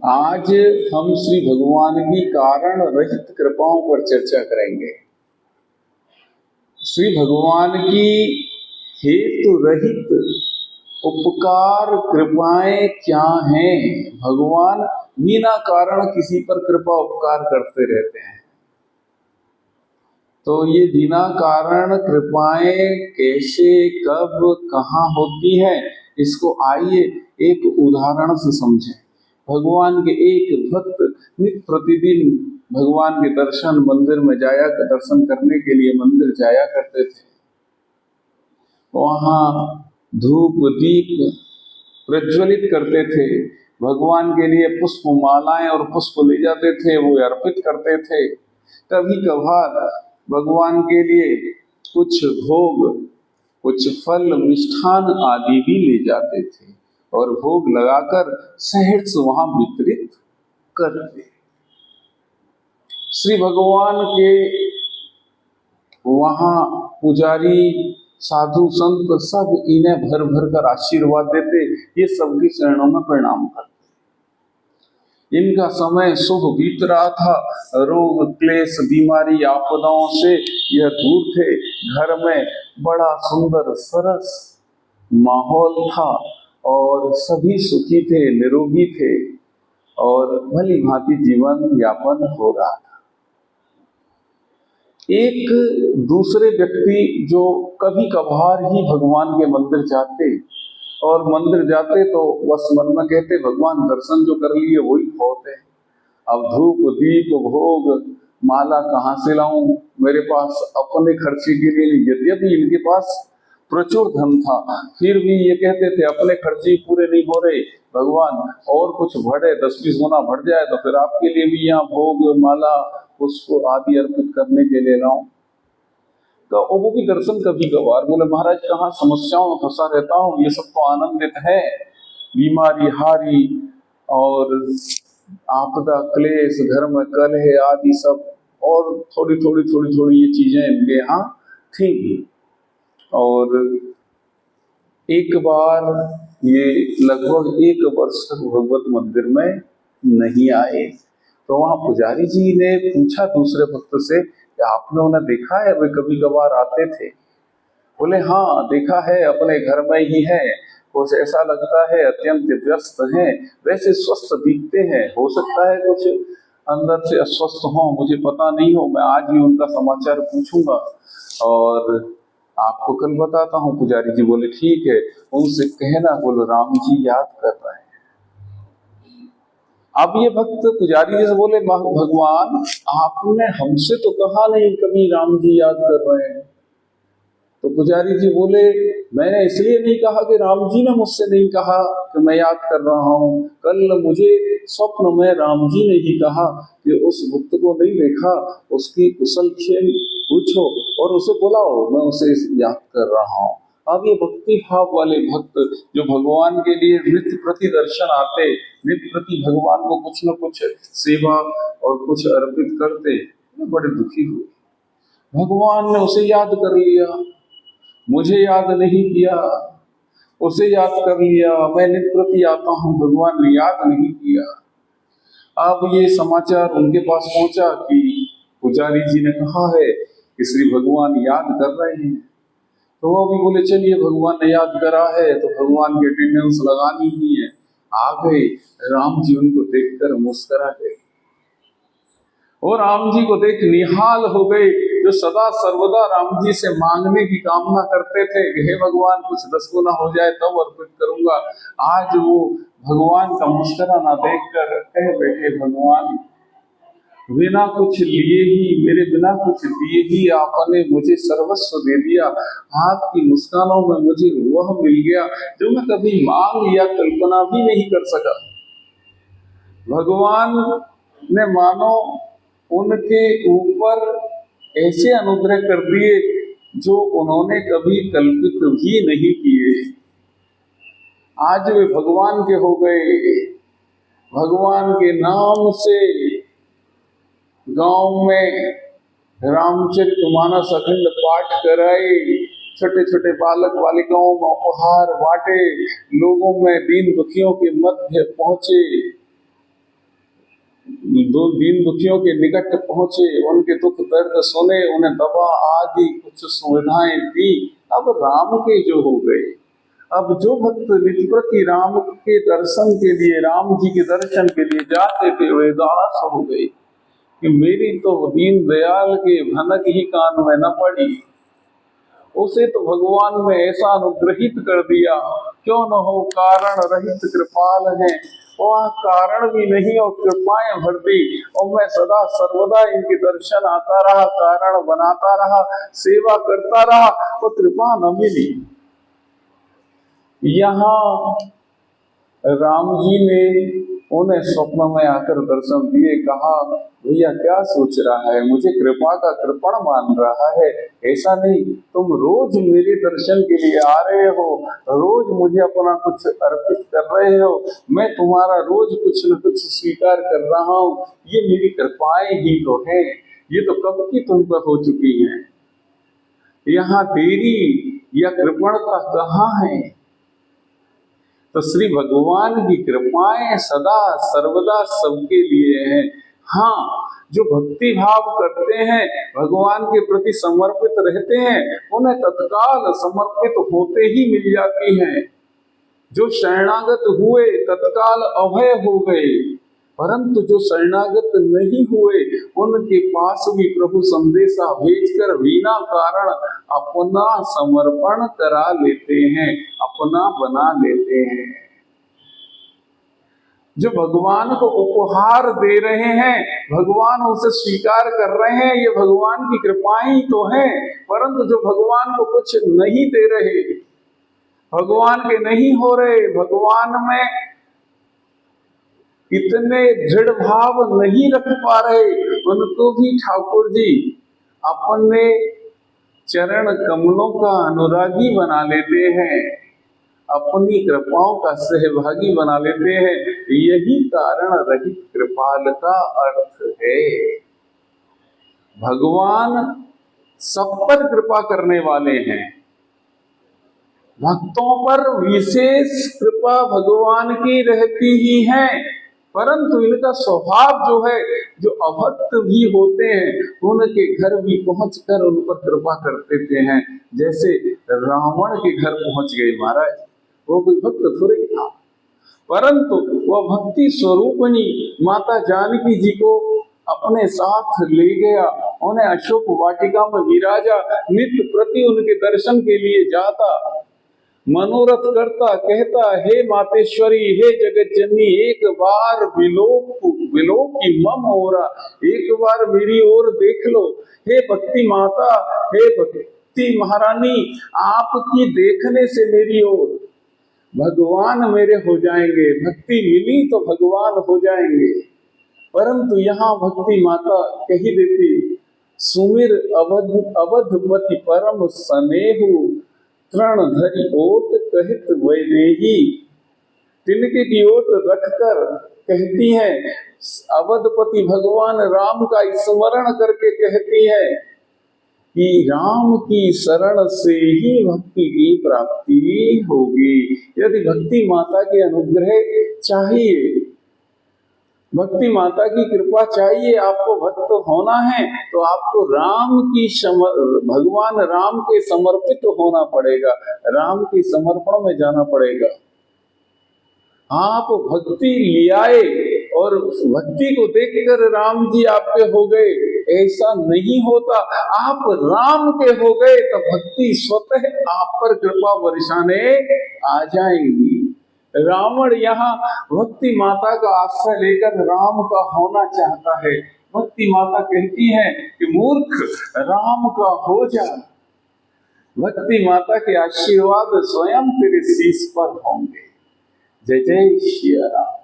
आज हम श्री भगवान की कारण रहित कृपाओं पर चर्चा करेंगे। श्री भगवान की हेतु रहित उपकार कृपाएं क्या हैं? भगवान बिना कारण किसी पर कृपा उपकार करते रहते हैं। तो ये बिना कारण कृपाएं कैसे, कब, कहाँ होती है, इसको आइए एक उदाहरण से समझें। भगवान के एक भक्त नित्य प्रतिदिन भगवान के दर्शन करने के लिए मंदिर जाया करते थे। वहाँ धूप दीप प्रज्वलित करते थे, भगवान के लिए पुष्प मालाएं और पुष्प ले जाते थे, वो अर्पित करते थे। कभी कभार भगवान के लिए कुछ भोग, कुछ फल, मिष्ठान आदि भी ले जाते थे और भोग लगाकर सहर्ष वहां वितरित करते। श्री भगवान के वहां पुजारी, साधु संत सब इन्हें भर भर कर आशीर्वाद देते। ये सबके चरणों में प्रणाम करते। इनका समय शुभ बीत रहा था। रोग क्लेश बीमारी आपदाओं से यह दूर थे। घर में बड़ा सुंदर सरस माहौल था और सभी सुखी थे, निरोगी थे और भली भांति जीवन यापन हो रहा था। एक दूसरे व्यक्ति जो कभी कभार ही भगवान के मंदिर जाते और मंदिर जाते तो बस मन में कहते भगवान दर्शन जो कर लिए वही बहुत है। अब धूप दीप भोग माला कहाँ से लाऊं? मेरे पास अपने खर्चे के लिए, यद्यपि इनके पास प्रचुर धन था, फिर भी ये कहते थे अपने खर्चे पूरे नहीं हो रहे, भगवान और कुछ बढ़े, 10-20 गुना बढ़ जाए तो फिर आपके लिए भी यहाँ भोग माला पुष्प आदि अर्पित करने के लिए लाऊं। तो वो भी दर्शन कभी कभार। बोले महाराज कहाँ समस्याओं में फंसा रहता हूँ, ये सब तो आनंदित है। बीमारी हारी और आपदा क्लेश, घर में कलह आदि सब और थोड़ी ये चीजें इनके यहाँ थी। और एक बार ये लगभग 1 वर्ष तक भगवत मंदिर में नहीं आए। तो वहां पुजारी जी ने पूछा दूसरे भक्त से कि आपने उन्हें देखा है? वे कभी कभार आते थे। बोले हाँ देखा है, अपने घर में ही है। कुछ ऐसा लगता है अत्यंत व्यस्त हैं, वैसे स्वस्थ दिखते हैं। हो सकता है कुछ अंदर से अस्वस्थ हो, मुझे पता नहीं हो। मैं आज ही उनका समाचार पूछूंगा और आपको कल बताता हूँ। पुजारी जी बोले ठीक है, उनसे कहना बोलो राम जी याद कर रहे हैं। अब ये भक्त पुजारी जी से बोले भगवान आपने हमसे तो कहा नहीं कभी राम जी याद कर रहे हैं। तो पुजारी जी बोले मैंने इसलिए नहीं कहा कि राम जी ने मुझसे नहीं कहा कि मैं याद कर रहा हूँ। कल मुझे स्वप्न में राम जी ने ही कहा कि उस भक्त को नहीं देखा, उसकी कुशल क्षेम पूछो और उसे बुलाओ, मैं उसे याद कर रहा हूँ। अब ये भक्ति भाव वाले भक्त जो भगवान के लिए नित्य प्रति दर्शन आते, नित्य प्रति भगवान को कुछ न कुछ सेवा और कुछ अर्पित करते, बड़े दुखी हुए। भगवान ने उसे याद कर लिया, मुझे याद नहीं किया। उसे याद कर लिया, मैं नित्य प्रति आता हूँ, भगवान ने याद नहीं किया। अब ये समाचार उनके पास पहुंचा कि पुजारी जी ने कहा है कि श्री भगवान याद कर रहे हैं। तो वो भी बोले चलिए भगवान ने याद करा है तो भगवान की अटेंडेंस लगानी ही है। आ गए, राम जी उनको देखकर मुस्कुरा गए और राम जी को देख निहाल हो गए। जो सदा सर्वदा राम जी से मांगने की कामना करते थे कि हे भगवान कुछ 10 गुना हो जाए तब अर्पित करूंगा, आज वो भगवान का मुस्कुराना देखकर कह बैठे भगवान बिना कुछ लिए ही, मेरे बिना कुछ दिए ही आपने मुझे सर्वस्व दे दिया। आपकी मुस्कानों में मुझे वह मिल गया जो मैं कभी मांग या कल्पना भी नहीं कर सका। भगवान ने मानो उनके ऊपर ऐसे अनुग्रह कर दिए जो उन्होंने कभी कल्पित भी नहीं किए। आज वे भगवान के हो गए। भगवान के नाम से गांव में रामचरितमानस अखंड पाठ कराए, छोटे छोटे बालक बालिकाओं में उपहार बांटे, लोगों में दीन दुखियों के मध्य पहुंचे। दो दीन दुखियों के निकट पहुंचे, उनके दुख दर्द सुने, उन्हें दवा आदि कुछ सुविधाएं दी। अब राम के जो हो गए। अब जो भक्त नित्य प्रति राम के दर्शन के लिए, राम जी के दर्शन के लिए जाते थे, वे दास हो गए कि मेरी तो दीन दयाल के भनक ही कान में न पड़ी। उसे तो भगवान ने ऐसा अनुग्रहित कर दिया, क्यों न हो कारण रहित कृपाल है, वह कारण भी नहीं और कृपाएं भर दी। और मैं सदा सर्वदा इनके दर्शन आता रहा, कारण बनाता रहा, सेवा करता रहा, तो कृपा न मिली। यहाँ राम जी ने उन्हें स्वप्न में आकर दर्शन दिए, कहा भैया क्या सोच रहा है, मुझे कृपा का कृपण मान रहा है, ऐसा नहीं, तुम रोज मेरे दर्शन के लिए आ रहे हो, रोज मुझे अपना कुछ अर्पित कर रहे हो, मैं तुम्हारा रोज कुछ न कुछ स्वीकार कर रहा हूँ, ये मेरी कृपाएं ही तो है, ये तो कब की तुम पर हो चुकी हैं। यहाँ देरी या कृपणता कहाँ है? तो श्री भगवान की कृपाएं सदा सर्वदा सबके लिए हैं। हाँ, जो भक्ति भाव करते हैं, भगवान के प्रति समर्पित रहते हैं, उन्हें तत्काल समर्पित होते ही मिल जाती हैं। जो शरणागत हुए तत्काल अभय हो गए, परंतु जो शरणागत नहीं हुए, उनके पास भी प्रभु संदेशा भेजकर बिना कारण अपना समर्पण करा लेते हैं, अपना बना लेते हैं। जो भगवान को उपहार दे रहे हैं, भगवान उसे स्वीकार कर रहे हैं, ये भगवान की कृपा ही तो है। परंतु जो भगवान को कुछ नहीं दे रहे, भगवान के नहीं हो रहे, भगवान में इतने दृढ़ भाव नहीं रख पा रहे, उनको भी ठाकुर जी अपने चरण कमलों का अनुरागी बना लेते हैं, अपनी कृपाओं का सहभागी बना लेते हैं। यही कारण रहित कृपाल का अर्थ है। भगवान सब पर कृपा करने वाले हैं, भक्तों पर विशेष कृपा भगवान की रहती ही है, परंतु इनका स्वभाव जो है, जो अभक्त भी होते हैं, उनके घर भी पहुंचकर उन पर कृपा कर देते हैं। जैसे रावण के घर पहुंच गए महाराज, वो कोई भक्त थोड़े था, परंतु वह भक्ति स्वरूपणी माता जानकी जी को अपने साथ ले गया, उन्हें अशोक वाटिका में विराजा, नित्य प्रति उनके दर्शन के लिए जाता, मनोरथ करता, कहता हे मातेश्वरी, हे जगत जननी, एक बार विलोक की मम हो रहा, एक बार मेरी ओर देख लो, हे भक्ति माता, हे भक्ति महारानी, आपकी देखने से मेरी ओर भगवान मेरे हो जाएंगे, भक्ति मिली तो भगवान हो जाएंगे। परंतु यहाँ भक्ति माता कही देती, सुमिर अवधपति परम स्नेहु, तृण धरि ओट कहित वैदेही। तिनके की ओट रखकर कहती है, अवधपति भगवान राम का स्मरण करके कहती है कि राम की शरण से ही भक्ति की प्राप्ति होगी। यदि भक्ति माता के अनुग्रह चाहिए, भक्ति माता की कृपा चाहिए, आपको भक्त होना है, तो आपको भगवान राम के समर्पित होना पड़ेगा, राम के समर्पण में जाना पड़ेगा। आप भक्ति लियाए और भक्ति को देखकर राम जी आपके हो गए, ऐसा नहीं होता। आप राम के हो गए तो भक्ति स्वतः आप पर कृपा बरसाने आ जाएंगी। रावण यहाँ भक्ति माता का आश्रय लेकर राम का होना चाहता है। भक्ति माता कहती है कि मूर्ख, राम का हो जा। भक्ति माता के आशीर्वाद स्वयं तेरे शीश पर होंगे। जय जय श्री राम।